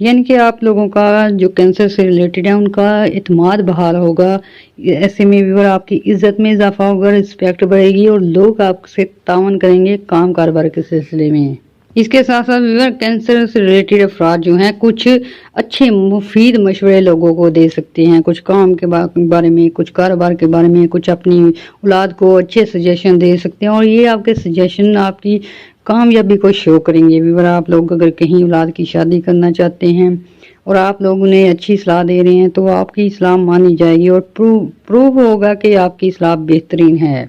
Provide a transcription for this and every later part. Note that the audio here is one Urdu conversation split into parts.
یعنی کہ آپ لوگوں کا جو کینسر سے ریلیٹڈ ہے ان کا اعتماد بحال ہوگا. ایسے میں ویور آپ کی عزت میں اضافہ ہوگا، رسپیکٹ بڑھے گی اور لوگ آپ سے تعاون کریں گے کام کاروبار کے سلسلے میں. اس کے ساتھ ساتھ ویور کینسر سے ریلیٹڈ افراد جو ہیں کچھ اچھے مفید مشورے لوگوں کو دے سکتے ہیں، کچھ کام کے بارے میں، کچھ کاروبار کے بارے میں، کچھ اپنی اولاد کو اچھے سجیشن دے سکتے ہیں اور یہ آپ کے سجیشن آپ کی کامیابی کو شو کریں گے. ویور آپ لوگ اگر کہیں اولاد کی شادی کرنا چاہتے ہیں اور آپ لوگ انہیں اچھی صلاح دے رہے ہیں تو آپ کی اصلاح مانی جائے گی اور پروو ہوگا کہ آپ کی اصلاح بہترین ہے.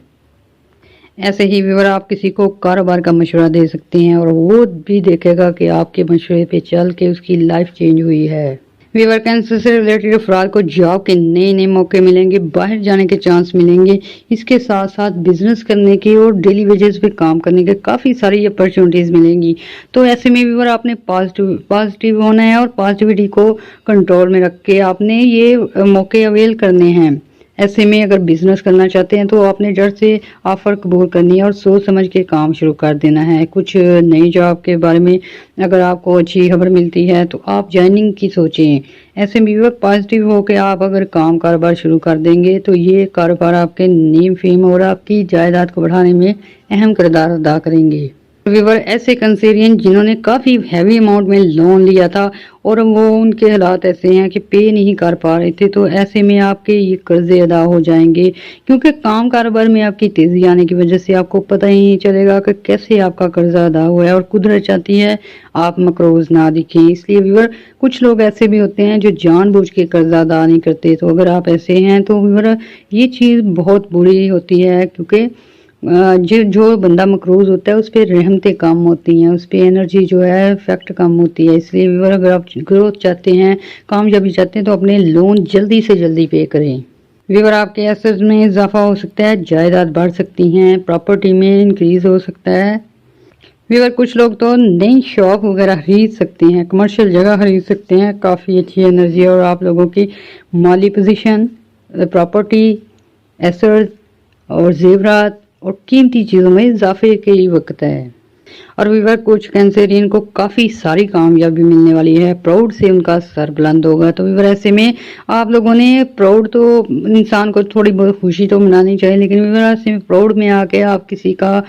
ایسے ہی ویور آپ کسی کو کاروبار کا مشورہ دے سکتے ہیں اور وہ بھی دیکھے گا کہ آپ کے مشورے پہ چل کے اس کی لائف چینج ہوئی ہے. ویور کینسر سے ریلیٹڈ افراد کو جاب کے نئے نئے موقع ملیں گے، باہر جانے کے چانس ملیں گے. اس کے ساتھ ساتھ بزنس کرنے کے اور ڈیلی ویجز پہ کام کرنے کے کافی ساری اپرچونیٹیز ملیں گی. تو ایسے میں ویور آپ نے پازیٹیو ہونا ہے اور پازیٹیوٹی کو کنٹرول میں رکھ کے آپ نے یہ موقع اویل کرنے ہیں. ایسے میں اگر بزنس کرنا چاہتے ہیں تو آپ نے جڑ سے آفر قبول کرنی ہے اور سوچ سمجھ کے کام شروع کر دینا ہے. کچھ نئی جاب کے بارے میں اگر آپ کو اچھی خبر ملتی ہے تو آپ جوائننگ کی سوچیں. ایسے میں پازیٹیو ہو کے آپ اگر کام کاروبار شروع کر دیں گے تو یہ کاروبار آپ کے نیم فیم اور آپ کی جائیداد کو بڑھانے میں اہم کردار ادا کریں گے. ویور ایسے کنسیرین جنہوں نے کافی ہیوی اماؤنٹ میں لون لیا تھا اور وہ ان کے حالات ایسے ہیں کہ پے نہیں کر پا رہے تھے، تو ایسے میں آپ کے یہ قرضے ادا ہو جائیں گے کیونکہ کام کاروبار میں آپ کی تیزی آنے کی وجہ سے آپ کو پتہ ہی نہیں چلے گا کہ کیسے آپ کا قرضہ ادا ہوا ہے اور قدرت چاہتی ہے آپ مقروض نہ دکھیں. اس لیے ویور کچھ لوگ ایسے بھی ہوتے ہیں جو جان بوجھ کے قرضہ ادا نہیں کرتے. تو اگر آپ ایسے ہیں تو ویور یہ چیز بہت بری ہوتی ہے کیونکہ جو بندہ مقروض ہوتا ہے اس پہ رحمتیں کم ہوتی ہیں، اس پہ انرجی جو ہے افیکٹ کم ہوتی ہے. اس لیے ویور اگر آپ گروتھ چاہتے ہیں، کامیابی چاہتے ہیں تو اپنے لون جلدی سے جلدی پے کریں. ویور آپ کے ایسٹ میں اضافہ ہو سکتا ہے، جائیداد بڑھ سکتی ہیں، پراپرٹی میں انکریز ہو سکتا ہے. ویور کچھ لوگ تو نئی شاپ وغیرہ خرید سکتے ہیں، کمرشل جگہ خرید سکتے ہیں. کافی اچھی انرجی اور آپ لوگوں کی مالی پوزیشن، پراپرٹی، ایسٹ اور زیورات اور قیمتی چیزوں میں اضافے کے وقت ہے. اور ویور کچھ کینسرین کو کافی ساری کامیابی ملنے والی ہے، پراؤڈ سے ان کا سر بلند ہوگا. تو ویور ایسے میں آپ لوگوں نے پراؤڈ تو انسان کو تھوڑی بہت خوشی تو منانی چاہیے، لیکن ویور ایسے میں پراؤڈ میں آ کے آپ کسی کا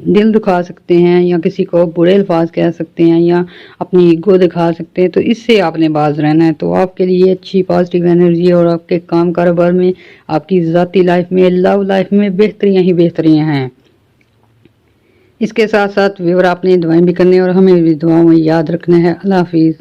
دل دکھا سکتے ہیں یا کسی کو برے الفاظ کہہ سکتے ہیں یا اپنی ایگو دکھا سکتے ہیں. تو اس سے آپ نے باز رہنا ہے. تو آپ کے لیے اچھی پازیٹیو انرجی اور آپ کے کام کاروبار میں، آپ کی ذاتی لائف میں، لو لائف میں بہتریاں ہی بہتریاں ہیں. اس کے ساتھ ساتھ ویور آپ نے دعائیں بھی کرنی اور ہمیں بھی دعاؤں میں یاد رکھنا ہے. اللہ حافظ.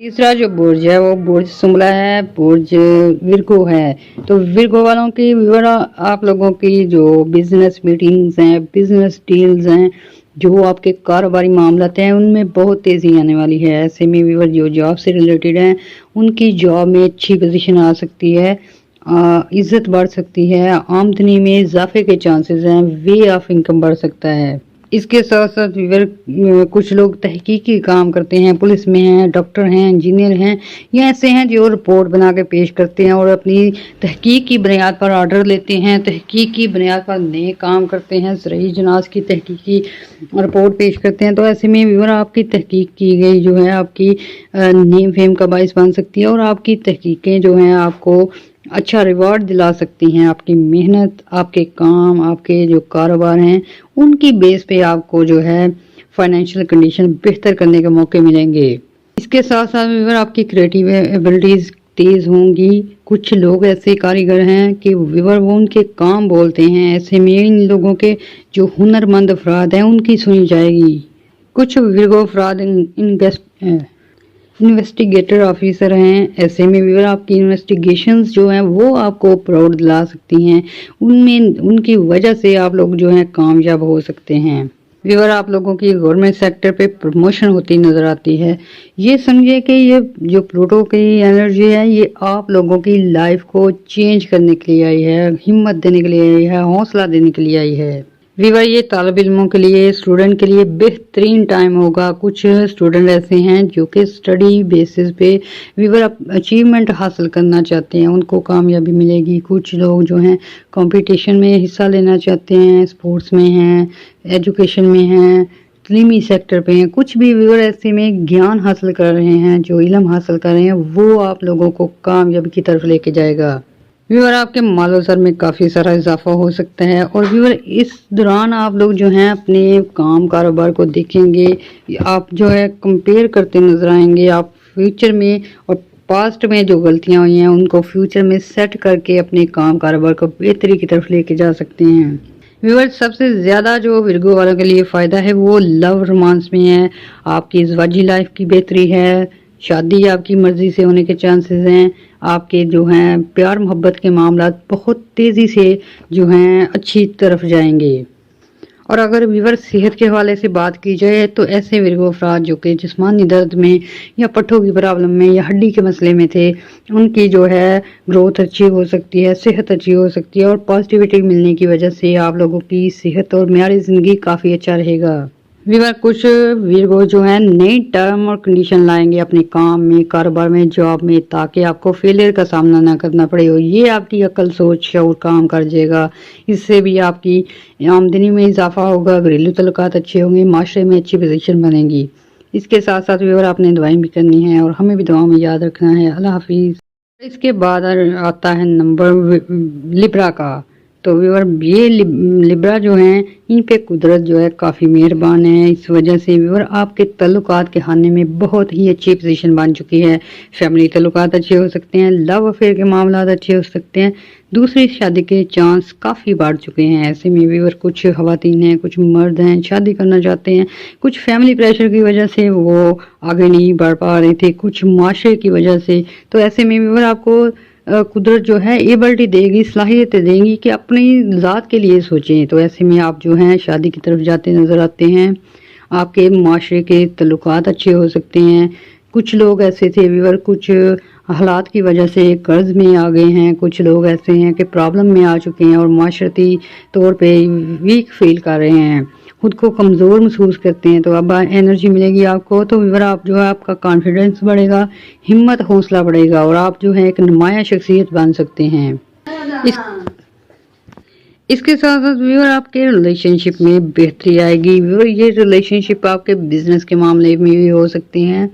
تیسرا جو برج ہے وہ برج سنبلا ہے، برج ورگو ہے. تو ورگو والوں کی ویور آپ لوگوں کی جو بزنس میٹنگز ہیں، بزنس ڈیلز ہیں، جو آپ کے کاروباری معاملات ہیں ان میں بہت تیزی آنے والی ہے. ایسے میں ویور جو جاب سے ریلیٹڈ ہیں ان کی جاب میں اچھی پوزیشن آ سکتی ہے، عزت بڑھ سکتی ہے، آمدنی میں اضافے کے چانسز ہیں، وے آف انکم بڑھ سکتا ہے. اس کے ساتھ ساتھ ویور کچھ لوگ تحقیقی کام کرتے ہیں، پولیس میں ہیں، ڈاکٹر ہیں، انجینئر ہیں، یا ایسے ہیں جو رپورٹ بنا کے پیش کرتے ہیں اور اپنی تحقیق کی بنیاد پر آرڈر لیتے ہیں، تحقیق کی بنیاد پر نئے کام کرتے ہیں، زرعی جناز کی تحقیقی رپورٹ پیش کرتے ہیں. تو ایسے میں ویور آپ کی تحقیق کی گئی جو ہے آپ کی نیم فیم کا باعث بن سکتی ہے اور آپ کی تحقیقیں جو ہیں آپ کو اچھا ریوارڈ دلا سکتی ہیں. آپ کی محنت، آپ کے کام، آپ کے جو کاروبار ہیں ان کی بیس پہ آپ کو جو ہے فائنینشیل کنڈیشن بہتر کرنے کے موقع ملیں گے. اس کے ساتھ ساتھ ویور آپ کی کریٹیو ایبلٹیز تیز ہوں گی. کچھ لوگ ایسے کاریگر ہیں کہ ویور وہ ان کے کام بولتے ہیں. ایسے میں ان لوگوں کے جو ہنر مند افراد ہیں ان کی سنی جائے گی. کچھ ورگو افراد انویسٹیگیٹر آفیسر ہیں. ایسے میں ویور آپ کی انویسٹیگیشنز جو ہیں وہ آپ کو پراؤڈ دلا سکتی ہیں، ان کی وجہ سے آپ لوگ جو ہیں کامیاب ہو سکتے ہیں. ویور آپ لوگوں کی گورنمنٹ سیکٹر پہ پروموشن ہوتی نظر آتی ہے. یہ سمجھے کہ یہ جو پلوٹو کی انرجی ہے یہ آپ لوگوں کی لائف کو چینج کرنے کے لیے آئی ہے، ہمت دینے کے لیے آئی ہے، حوصلہ دینے کے لیے آئی ہے. ویور یہ طالب علموں کے لیے، اسٹوڈنٹ کے لیے بہترین ٹائم ہوگا. کچھ اسٹوڈنٹ ایسے ہیں جو کہ اسٹڈی بیسس پہ ویور اچیومنٹ حاصل کرنا چاہتے ہیں، ان کو کامیابی ملے گی. کچھ لوگ جو ہیں کمپٹیشن میں حصہ لینا چاہتے ہیں، اسپورٹس میں ہیں، ایجوکیشن میں ہیں، تعلیمی سیکٹر پہ ہیں، کچھ بھی ویور ایسے میں گیان حاصل کر رہے ہیں، جو علم حاصل کر رہے ہیں، وہ آپ لوگوں کو کامیابی کی طرف لے کے جائے گا۔ ویور آپ کے مال و زر میں کافی سارا اضافہ ہو سکتا ہے، اور ویور اس دوران آپ لوگ جو ہیں اپنے کام کاروبار کو دیکھیں گے، آپ جو ہے کمپیئر کرتے نظر آئیں گے، آپ فیوچر میں اور پاسٹ میں جو غلطیاں ہوئی ہیں ان کو فیوچر میں سیٹ کر کے اپنے کام کاروبار کو بہتری کی طرف لے کے جا سکتے ہیں۔ ویور سب سے زیادہ جو ورگو والوں کے لیے فائدہ ہے وہ لو رومانس میں ہے، آپ کی ازواجی لائف کی بہتری ہے، شادی آپ کی مرضی سے ہونے کے چانسز ہیں، آپ کے جو ہیں پیار محبت کے معاملات بہت تیزی سے جو ہیں اچھی طرف جائیں گے۔ اور اگر ویور صحت کے حوالے سے بات کی جائے تو ایسے ورگو افراد جو کہ جسمانی درد میں یا پٹھوں کی پرابلم میں یا ہڈی کے مسئلے میں تھے، ان کی جو ہے گروتھ اچھی ہو سکتی ہے، صحت اچھی ہو سکتی ہے، اور پازیٹیوٹی ملنے کی وجہ سے آپ لوگوں کی صحت اور معیاری زندگی کافی اچھا رہے گا۔ ویور کچھ ویرگو جو ہیں نئی ٹرم اور کنڈیشن لائیں گے اپنے کام میں، کاروبار میں، جاب میں، تاکہ آپ کو فیلئر کا سامنا نہ کرنا پڑے ہو۔ یہ آپ کی عقل، سوچ، شعور کام کر جائے گا، اس سے بھی آپ کی آمدنی میں اضافہ ہوگا، گھریلو تعلقات اچھے ہوں گے، معاشرے میں اچھی پوزیشن بنے گی۔ اس کے ساتھ ساتھ ویور آپ نے دعائیں بھی کرنی ہے اور ہمیں بھی دعاؤں میں یاد رکھنا ہے۔ اللہ حافظ۔ اس کے بعد آتا ہے نمبر لبرا کا۔ تو ویور یہ لبرا جو ہیں ان پہ قدرت جو ہے کافی مہربان ہے، اس وجہ سے ویور آپ کے تعلقات کے خانے میں بہت ہی اچھی پوزیشن بن چکی ہے، فیملی تعلقات اچھے ہو سکتے ہیں، لو افیئر کے معاملات اچھے ہو سکتے ہیں، دوسری شادی کے چانس کافی بڑھ چکے ہیں۔ ایسے میں ویور کچھ خواتین ہیں، کچھ مرد ہیں شادی کرنا چاہتے ہیں، کچھ فیملی پریشر کی وجہ سے وہ آگے نہیں بڑھ پا رہے تھے، کچھ معاشرے کی وجہ سے، تو ایسے میں ویور آپ کو قدرت جو ہے ایبلٹی دے گی، صلاحیتیں دیں گی کہ اپنی ذات کے لیے سوچیں۔ تو ایسے میں آپ جو ہیں شادی کی طرف جاتے نظر آتے ہیں، آپ کے معاشرے کے تعلقات اچھے ہو سکتے ہیں۔ کچھ لوگ ایسے تھے ویور کچھ حالات کی وجہ سے قرض میں آ گئے ہیں، کچھ لوگ ایسے ہیں کہ پرابلم میں آ چکے ہیں اور معاشرتی طور پہ ویک فیل کر رہے ہیں، خود کو کمزور محسوس کرتے ہیں۔ تو اب انرجی ملے گی آپ کو، تو ویور آپ جو ہے آپ کا کانفیڈنس بڑھے گا، ہمت حوصلہ بڑھے گا، اور آپ جو ہے ایک نمایاں شخصیت بن سکتے ہیں۔ اس کے ساتھ ساتھ ویور آپ کے ریلیشن شپ میں بہتری آئے گی۔ ویور یہ ریلیشن شپ آپ کے بزنس کے معاملے میں بھی ہو سکتے ہیں،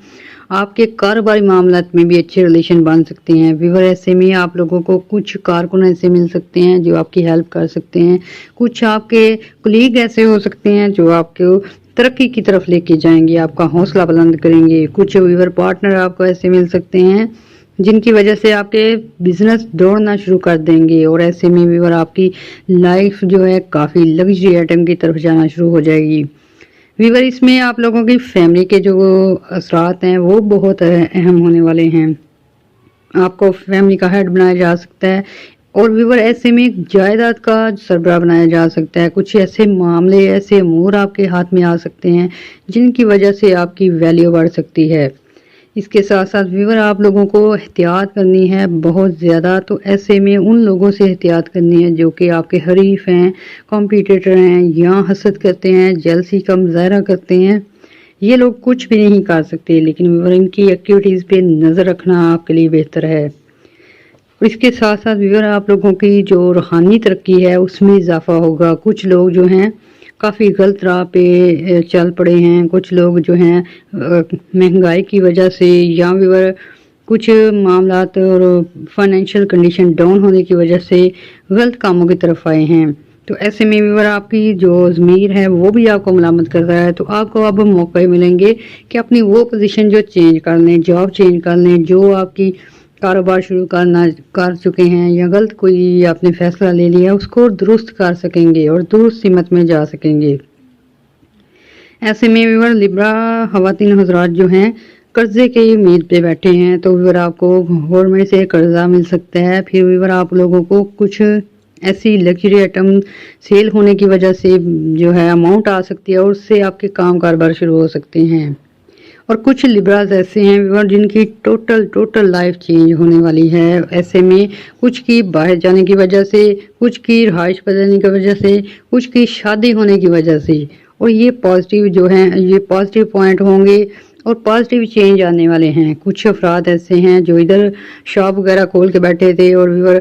آپ کے کاروباری معاملات میں بھی اچھے ریلیشن بن سکتے ہیں۔ ویور ایسے میں آپ لوگوں کو کچھ کارکن ایسے مل سکتے ہیں جو آپ کی ہیلپ کر سکتے ہیں، کچھ آپ کے کلیگ ایسے ہو سکتے ہیں جو آپ کو ترقی کی طرف لے کے جائیں گے، آپ کا حوصلہ بلند کریں گے، کچھ ویور پارٹنر آپ کو ایسے مل سکتے ہیں جن کی وجہ سے آپ کے بزنس دوڑنا شروع کر دیں گے، اور ایسے میں ویور آپ کی لائف جو ہے کافی لگژری آئٹم کی طرف جانا شروع ہو جائے گی۔ ویور اس میں آپ لوگوں کی فیملی کے جو اثرات ہیں وہ بہت اہم ہونے والے ہیں، آپ کو فیملی کا ہیڈ بنایا جا سکتا ہے، اور ویور ایسے میں جائیداد کا سربراہ بنایا جا سکتا ہے۔ کچھ ایسے معاملے، ایسے امور آپ کے ہاتھ میں آ سکتے ہیں جن کی وجہ سے آپ کی ویلیو بڑھ سکتی ہے۔ اس کے ساتھ ساتھ ویور آپ لوگوں کو احتیاط کرنی ہے بہت زیادہ، تو ایسے میں ان لوگوں سے احتیاط کرنی ہے جو کہ آپ کے حریف ہیں، کمپیٹیٹر ہیں، یا حسد کرتے ہیں، جیلسی کا مظاہرہ کرتے ہیں۔ یہ لوگ کچھ بھی نہیں کر سکتے، لیکن ویور ان کی ایکٹیویٹیز پہ نظر رکھنا آپ کے لیے بہتر ہے۔ اس کے ساتھ ساتھ ویور آپ لوگوں کی جو روحانی ترقی ہے اس میں اضافہ ہوگا۔ کچھ لوگ جو ہیں کافی غلط راہ پہ چل پڑے ہیں، کچھ لوگ جو ہیں مہنگائی کی وجہ سے یا ویور کچھ معاملات اور فائنینشیل کنڈیشن ڈاؤن ہونے کی وجہ سے غلط کاموں کی طرف آئے ہیں۔ تو ایسے میں ویور آپ کی جو ضمیر ہے وہ بھی آپ کو ملامت کر رہا ہے، تو آپ کو اب موقع ملیں گے کہ اپنی وہ پوزیشن جو چینج کر لیں، جاب چینج کر لیں، جو آپ کی کاروبار شروع کر چکے ہیں یا غلط کوئی آپ نے فیصلہ لے لیا اس کو درست کر سکیں گے اور درست سمت میں جا سکیں گے۔ ایسے میں ویور لبرا خواتین حضرات جو ہیں قرضے کی امید پہ بیٹھے ہیں، تو ویور آپ کو گورنمنٹ سے قرضہ مل سکتا ہے، پھر ویور آپ لوگوں کو کچھ ایسی لگژری آئٹم سیل ہونے کی وجہ سے جو ہے اماؤنٹ آ سکتی ہے اور اس سے آپ کے کام کاروبار شروع ہو سکتے ہیں۔ اور کچھ لبراز ایسے ہیں ویور جن کی ٹوٹل لائف چینج ہونے والی ہے۔ ایسے میں کچھ کی باہر جانے کی وجہ سے، کچھ کی رہائش بدلنے کی وجہ سے، کچھ کی شادی ہونے کی وجہ سے، اور یہ پازیٹیو جو ہیں یہ پازیٹیو پوائنٹ ہوں گے اور پازیٹیو چینج آنے والے ہیں۔ کچھ افراد ایسے ہیں جو ادھر شاپ وغیرہ کھول کے بیٹھے تھے اور ویور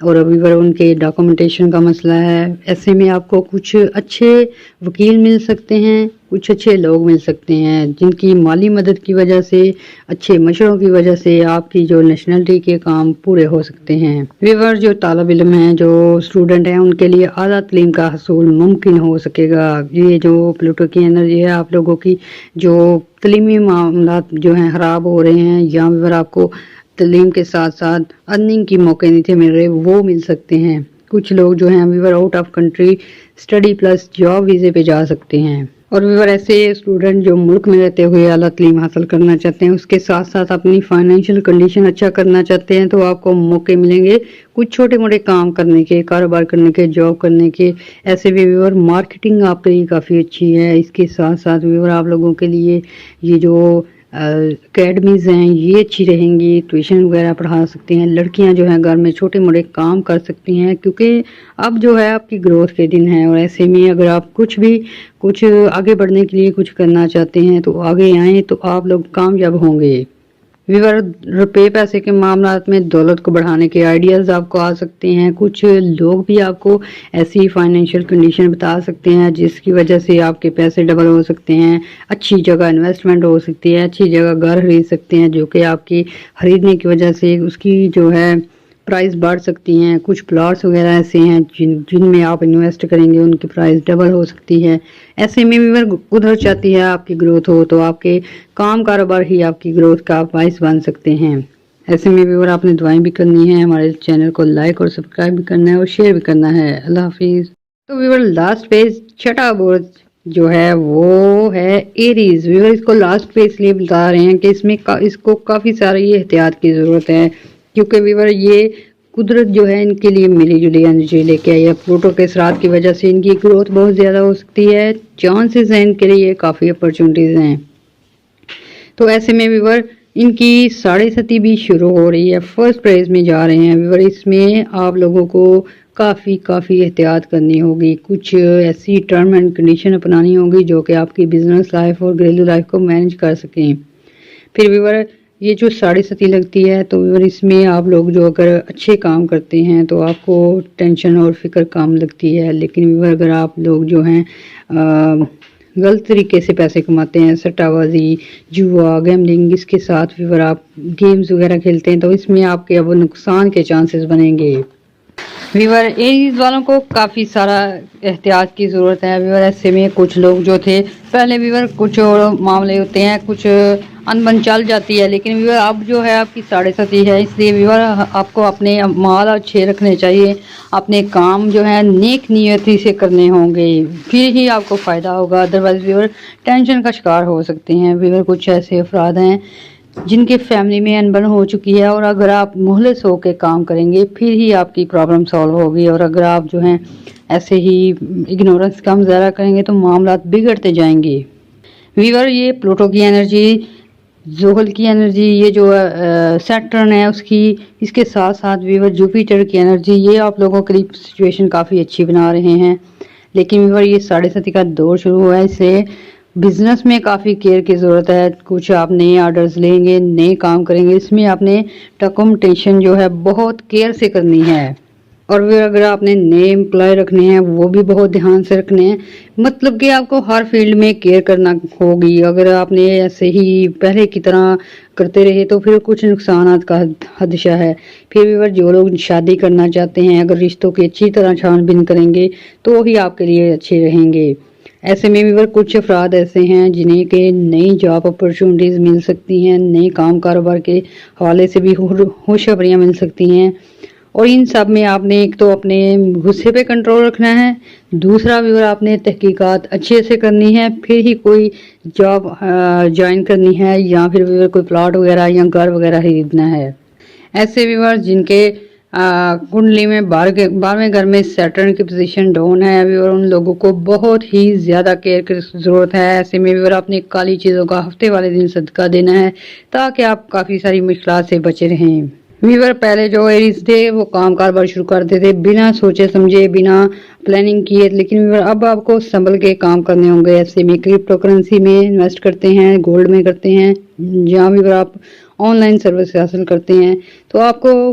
اور ابھی ان کے ڈاکومنٹیشن کا مسئلہ ہے. ایسے میں آپ کو کچھ اچھے وکیل مل سکتے ہیں, کچھ اچھے لوگ مل سکتے ہیں جن کی مالی مدد کی وجہ سے, اچھے مشوروں کی وجہ سے آپ کی جو نیشنلٹی کے کام پورے ہو سکتے ہیں. ویور جو طالب علم ہیں, جو اسٹوڈنٹ ہیں, ان کے لیے اعلیٰ تعلیم کا حصول ممکن ہو سکے گا. یہ جو پلوٹو کی انرجی ہے, آپ لوگوں کی جو تعلیمی معاملات جو ہیں خراب ہو رہے ہیں, یا ویور آپ کو تعلیم کے ساتھ ساتھ ارننگ کی موقع نہیں تھے مل رہے, وہ مل سکتے ہیں. کچھ لوگ جو ہیں whoever out of country study plus job ویزے پہ جا سکتے ہیں. اور ویور ایسے اسٹوڈنٹ جو ملک میں رہتے ہوئے اعلیٰ تعلیم حاصل کرنا چاہتے ہیں, اس کے ساتھ ساتھ اپنی فائنینشیل کنڈیشن اچھا کرنا چاہتے ہیں, تو آپ کو موقع ملیں گے کچھ چھوٹے موٹے کام کرنے کے, کاروبار کرنے کے, جاب کرنے کے. ایسے بھی ویور مارکیٹنگ آپ کے لیے کافی اچھی ہے. اس کے ساتھ ساتھ ویور آپ لوگوں کے لیے یہ جو اکیڈمیز ہیں یہ اچھی رہیں گی, ٹیوشن وغیرہ پڑھا سکتے ہیں. لڑکیاں جو ہیں گھر میں چھوٹے موٹے کام کر سکتی ہیں, کیونکہ اب جو ہے آپ کی گروتھ کے دن ہیں. اور ایسے میں اگر آپ کچھ آگے بڑھنے کے لیے کچھ کرنا چاہتے ہیں تو آگے آئیں, تو آپ لوگ کامیاب ہوں گے. ویور روپے پیسے کے معاملات میں دولت کو بڑھانے کے آئیڈیاز آپ کو آ سکتے ہیں. کچھ لوگ بھی آپ کو ایسی فائنینشیل کنڈیشن بتا سکتے ہیں جس کی وجہ سے آپ کے پیسے ڈبل ہو سکتے ہیں, اچھی جگہ انویسٹمنٹ ہو سکتی ہے, اچھی جگہ گھر خرید سکتے ہیں, جو کہ آپ کی خریدنے کی وجہ سے اس کی جو ہے پرائز بڑھ سکتی ہیں. کچھ پلاٹس وغیرہ ایسے ہیں جن میں آپ انویسٹ کریں گے, ان کی پرائز ڈبل ہو سکتی ہے. ایسے میں ویور قدرت چاہتی ہے آپ کی گروتھ ہو, تو آپ کے کام کاروبار ہی آپ کی گروتھ کا باعث بن سکتے ہیں. ایسے میں ویور آپ نے دعائیں بھی کرنی ہے, ہمارے چینل کو لائک اور سبسکرائب بھی کرنا ہے اور شیئر بھی کرنا ہے. اللہ حافظ. تو ویور لاسٹ پیج چھٹا برج جو ہے وہ ہے ایریز. ویور اس کو لاسٹ پہ اس لیے بتا رہے ہیں کہ اس کو کافی ساری احتیاط کی ضرورت ہے, کیونکہ ویور یہ قدرت جو ہے ان کے لیے ملی جلی انرجی لے کے آئی ہے. پلوٹو کے اثرات کی وجہ سے ان کی گروتھ بہت زیادہ ہو سکتی ہے. چانسز ہیں ان کے لیے, کافی اپرچونٹیز ہیں. تو ایسے میں ویور ان کی 7.5 بھی شروع ہو رہی ہے, فرسٹ پرائز میں جا رہے ہیں. ویور اس میں آپ لوگوں کو کافی احتیاط کرنی ہوگی. کچھ ایسی ٹرم اینڈ کنڈیشن اپنانی ہوگی جو کہ آپ کی بزنس لائف اور گھریلو لائف کو مینج کر سکیں. پھر ویور یہ جو 7.5 لگتی ہے, تو ویور اس میں آپ لوگ جو اگر اچھے کام کرتے ہیں تو آپ کو ٹینشن اور فکر کم لگتی ہے. لیکن ویور اگر آپ لوگ جو ہیں غلط طریقے سے پیسے کماتے ہیں, سٹا بازی, جوا, گیملنگ, اس کے ساتھ ویور آپ گیمز وغیرہ کھیلتے ہیں, تو اس میں آپ کے اب نقصان کے چانسز بنیں گے. ویور ایریز والوں کو کافی سارا احتیاط کی ضرورت ہے. ویور ایسے میں کچھ لوگ جو تھے پہلے ویور کچھ اور معاملے ہوتے ہیں, کچھ انبن چل جاتی ہے, لیکن ویور اب جو ہے آپ کی 7.5 ہے, اس لیے ویور آپ کو اپنے مال اچھے رکھنے چاہیے. اپنے کام جو ہے نیک نیتی سے کرنے ہوں گے, پھر ہی آپ کو فائدہ ہوگا. ادروائز ویور ٹینشن کا شکار ہو سکتے ہیں. ویور کچھ ایسے افراد ہیں جن کے فیملی میں انبن ہو چکی ہے, اور اگر آپ مخلص ہو کے کام کریں گے پھر ہی آپ کی پرابلم سالو ہوگی. اور اگر آپ جو ہیں ایسے ہی اگنورنس کا مظاہرہ کریں گے تو معاملات بگڑتے جائیں گے. ویور یہ پلوٹو کی انرجی, زحل کی انرجی, یہ جو سیٹرن ہے اس کے ساتھ ساتھ ویور جوپیٹر کی انرجی, یہ آپ لوگوں کے لیے سچویشن کافی اچھی بنا رہے ہیں. لیکن ویور یہ 7.5 کا دور شروع ہوا ہے, اس سے بزنس میں کافی کیئر کی ضرورت ہے. کچھ آپ نئے آرڈرز لیں گے, نئے کام کریں گے, اس میں آپ نے ڈاکومنٹیشن جو ہے بہت کیئر سے کرنی ہے. اور پھر اگر آپ نے نئے امپلائی رکھنے ہیں وہ بھی بہت دھیان سے رکھنے ہیں. مطلب کہ آپ کو ہر فیلڈ میں کیئر کرنا ہوگی. اگر آپ نے ایسے ہی پہلے کی طرح کرتے رہے تو پھر کچھ نقصانات کا خدشہ ہے. پھر بھی جو لوگ شادی کرنا چاہتے ہیں, اگر رشتوں کی اچھی طرح چھان بین کریں گے تو وہی آپ کے لیے اچھے رہیں گے. ایسے میں بھی کچھ افراد ایسے ہیں جنہیں کہ نئی جاب اپرچونٹیز مل سکتی ہیں, نئے کام کاروبار کے حوالے سے بھی خوشخبریاں مل سکتی ہیں. اور ان سب میں آپ نے ایک تو اپنے غصے پہ کنٹرول رکھنا ہے, دوسرا بھی آپ نے تحقیقات اچھے سے کرنی ہے, پھر ہی کوئی جاب جوائن کرنی ہے یا پھر کوئی پلاٹ وغیرہ یا گھر وغیرہ خریدنا ہے. ایسے ویور جن کے کنڈلی میں 12ویں گھر میں سیٹرن کی پوزیشن ڈاؤن ہے, ویور ان لوگوں کو بہت ہی زیادہ کیئر کی ضرورت ہے. ایسے میں ویور اپنے کالی چیزوں کا ہفتے والے دن صدقہ دینا ہے تاکہ آپ کافی ساری مشکلات سے بچے رہیں. ویور پہلے جو ایریز تھے وہ کام کاروبار شروع کرتے تھے بنا سوچے سمجھے, بنا پلاننگ کیے, لیکن ویور اب آپ کو سنبھل کے کام کرنے ہوں گے. ایسے میں کرپٹو کرنسی میں انویسٹ کرتے ہیں, گولڈ میں کرتے ہیں, جہاں ویور آپ آن لائن سروس حاصل کرتے ہیں, تو آپ کو